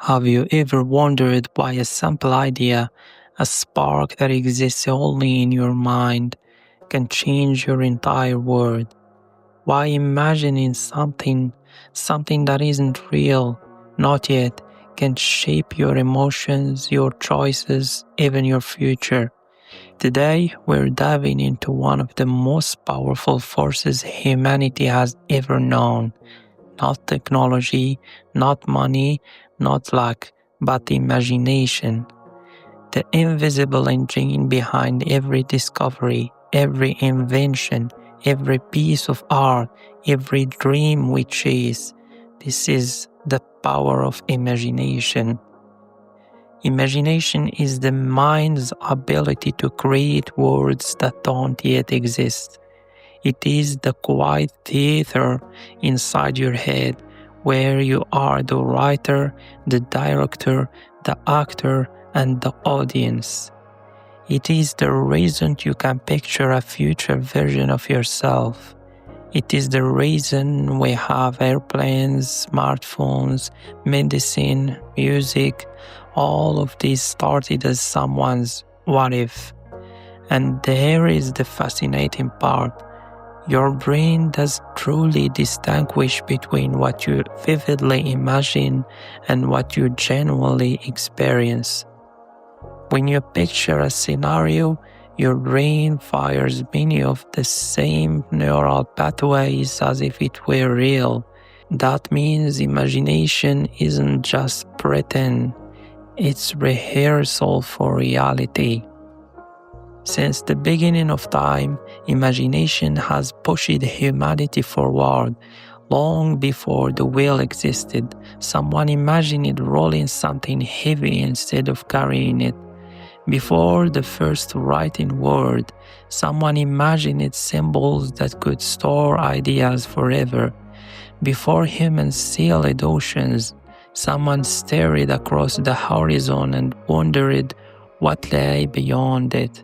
Have you ever wondered why a simple idea, a spark that exists only in your mind, can change your entire world? Why imagining something that isn't real, not yet, can shape your emotions, your choices, even your future? Today, we're diving into one of the most powerful forces humanity has ever known. Not technology, not money, not luck, but imagination. The invisible engine behind every discovery, every invention, every piece of art, every dream we chase. This is the power of imagination. Imagination is the mind's ability to create worlds that don't yet exist. It is the quiet theater inside your head where you are the writer, the director, the actor, and the audience. It is the reason you can picture a future version of yourself. It is the reason we have airplanes, smartphones, medicine, music. All of these started as someone's what if. And there is the fascinating part. Your brain does truly distinguish between what you vividly imagine and what you genuinely experience. When you picture a scenario, your brain fires many of the same neural pathways as if it were real. That means imagination isn't just pretend, it's rehearsal for reality. Since the beginning of time, imagination has pushed humanity forward. Long before the wheel existed, someone imagined rolling something heavy instead of carrying it. Before the first written word, someone imagined symbols that could store ideas forever. Before humans sailed oceans, someone stared across the horizon and wondered what lay beyond it.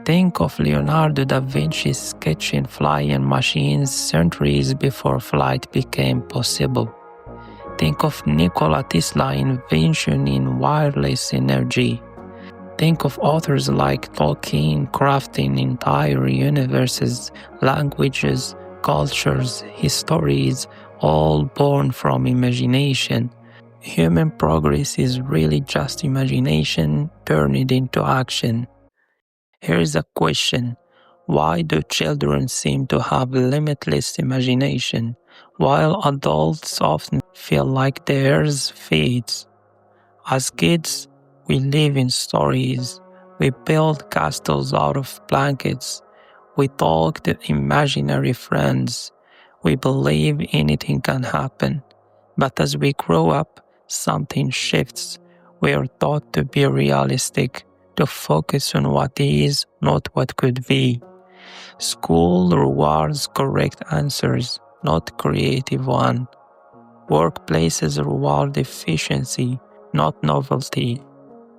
Think of Leonardo da Vinci sketching flying machines centuries before flight became possible. Think of Nikola Tesla's invention in wireless energy. Think of authors like Tolkien crafting entire universes, languages, cultures, histories, all born from imagination. Human progress is really just imagination turned into action. Here is a question. Why do children seem to have limitless imagination, while adults often feel like theirs fades? As kids, we live in stories. We build castles out of blankets. We talk to imaginary friends. We believe anything can happen. But as we grow up, something shifts. We are taught to be realistic, to focus on what is, not what could be. School rewards correct answers, not creative ones. Workplaces reward efficiency, not novelty.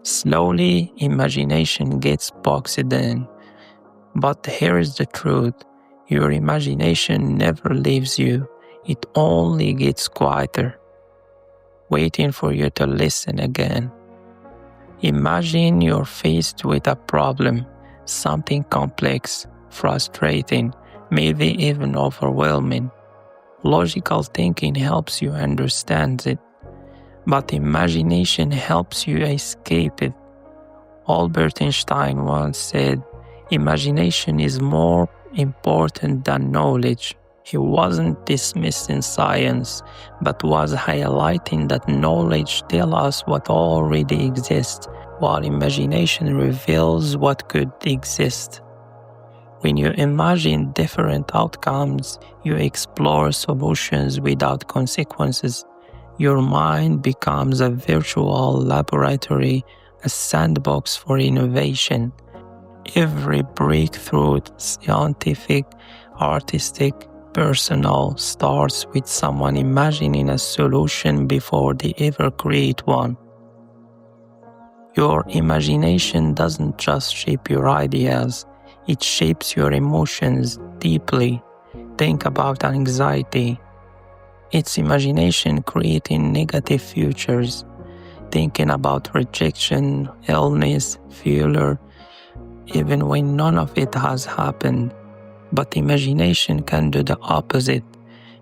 Slowly, imagination gets boxed in. But here is the truth. Your imagination never leaves you. It only gets quieter, waiting for you to listen again. Imagine you're faced with a problem, something complex, frustrating, maybe even overwhelming. Logical thinking helps you understand it, but imagination helps you escape it. Albert Einstein once said, "Imagination is more important than knowledge." He wasn't dismissing science, but was highlighting that knowledge tells us what already exists, while imagination reveals what could exist. When you imagine different outcomes, you explore solutions without consequences. Your mind becomes a virtual laboratory, a sandbox for innovation. Every breakthrough, scientific, artistic, personal, starts with someone imagining a solution before they ever create one. Your imagination doesn't just shape your ideas, it shapes your emotions deeply. Think about anxiety. It's imagination creating negative futures. thinking about rejection, illness, failure, even when none of it has happened. But imagination can do the opposite.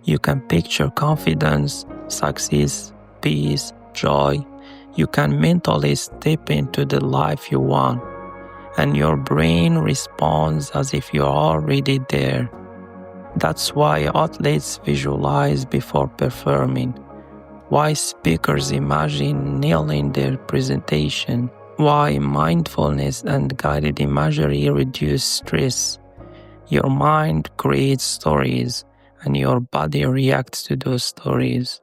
You can picture confidence, success, peace, joy. You can mentally step into the life you want, and your brain responds as if you're already there. That's why athletes visualize before performing, why speakers imagine nailing their presentation, why mindfulness and guided imagery reduce stress. Your mind creates stories, and your body reacts to those stories.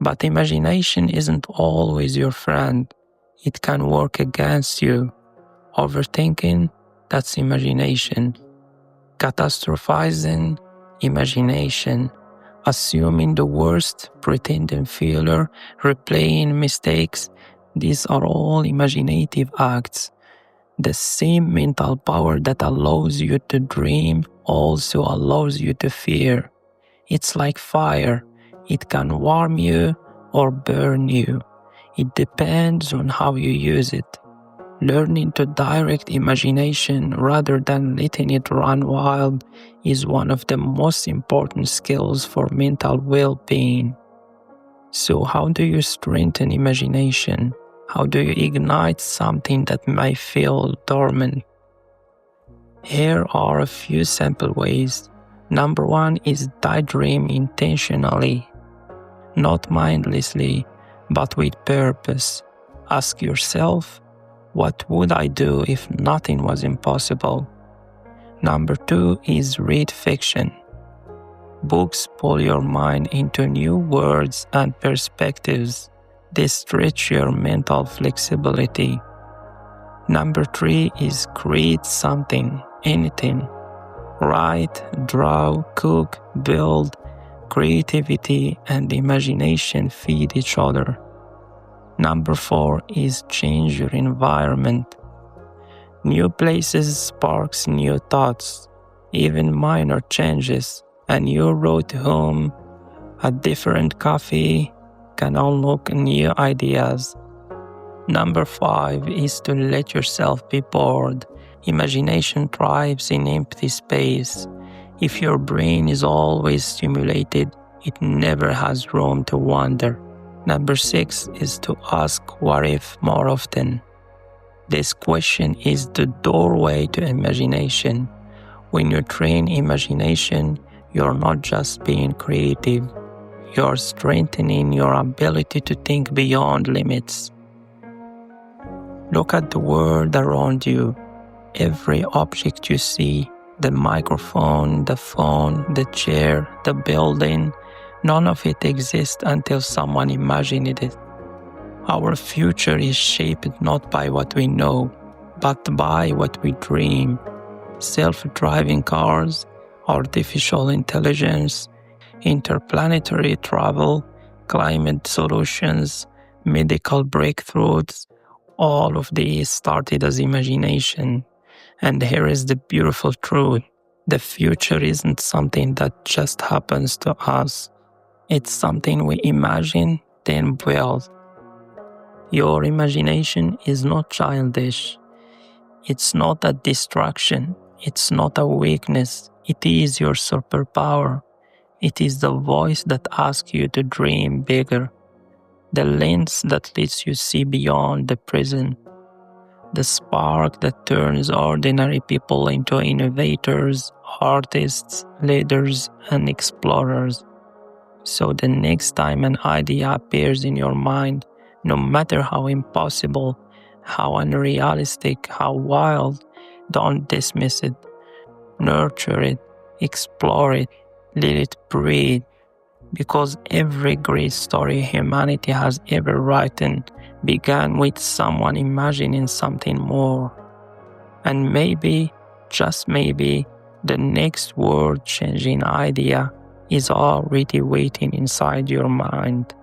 But imagination isn't always your friend. It can work against you. Overthinking, that's imagination. Catastrophizing, imagination. Assuming the worst, pretending failure, replaying mistakes, these are all imaginative acts. The same mental power that allows you to dream also allows you to fear. It's like fire. It can warm you or burn you. It depends on how you use it. Learning to direct imagination rather than letting it run wild is one of the most important skills for mental well-being. So how do you strengthen imagination? How do you ignite something that may feel dormant? Here are a few simple ways. Number 1 is daydream intentionally, not mindlessly, but with purpose. Ask yourself, what would I do if nothing was impossible? Number 2 is read fiction. Books pull your mind into new worlds and perspectives. They stretch your mental flexibility. Number 3 is create something, anything. Write, draw, cook, build. Creativity and imagination feed each other. Number 4 is change your environment. New places sparks new thoughts, even minor changes. A new road home, a different coffee can unlock new ideas. Number 5 is to let yourself be bored. Imagination thrives in empty space. If your brain is always stimulated, it never has room to wander. Number 6 is to ask what if more often. This question is the doorway to imagination. When you train imagination, you're not just being creative. You're strengthening your ability to think beyond limits. Look at the world around you. Every object you see, the microphone, the phone, the chair, the building, none of it exists until someone imagined it. Our future is shaped not by what we know, but by what we dream. Self-driving cars, artificial intelligence, interplanetary travel, climate solutions, medical breakthroughs, all of these started as imagination. And here is the beautiful truth. The future isn't something that just happens to us. It's something we imagine, then build. Your imagination is not childish. It's not a distraction. It's not a weakness. It is your superpower. It is the voice that asks you to dream bigger. The lens that lets you see beyond the present. The spark that turns ordinary people into innovators, artists, leaders, and explorers. So the next time an idea appears in your mind, no matter how impossible, how unrealistic, how wild, don't dismiss it. Nurture it, explore it, let it breathe. Because every great story humanity has ever written began with someone imagining something more. And maybe, just maybe, the next world-changing idea is already waiting inside your mind.